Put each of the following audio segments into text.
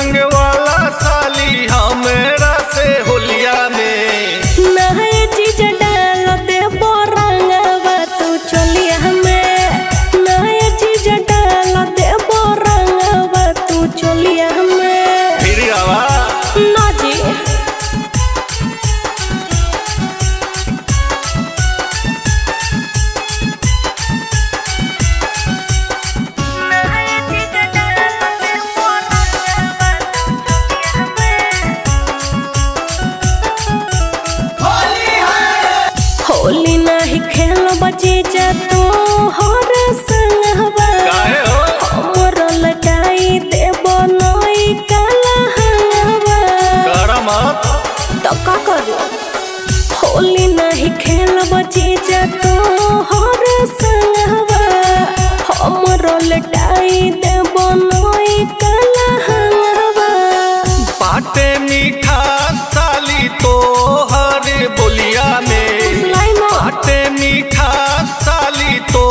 रंग वाला साली हमेरा से होलिया में नहाए जीजा डाल दे बोरंगवा तू चलिया में नहाए जीजा डाल दे बोरंगवा तू चलिया में फिर आवा ना जी होली नहीं खेल बची जा तो हर संगवा हमर लटाई देबो नई काला हंगवा करमत तो का करू होली नहीं खेल बची जा तो हर संगवा हमर लटाई देबो नई काला हंगवा बाटे मीठा साली तो हर बोलिया में बाटे मीठा साली तो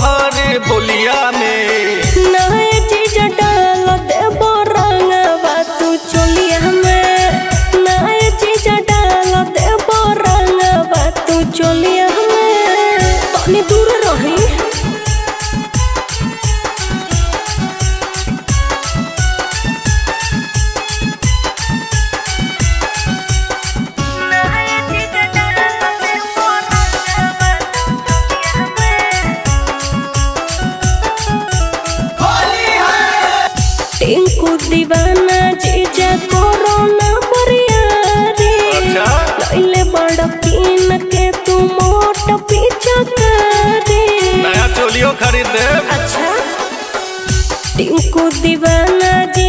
हर बोलिया में नए चीज डाल दे बोरंगवा तू चलिया में नए चीज डाल दे बोरंगवा तू चलिया में तनी दूर रही टिंकू दीवाना जीजा कोरोना बरियारी लइले बड़ कीन के तू मोट पीछा करे नया चोलियो खरीद दे अच्छा टिंकू दीवाना जी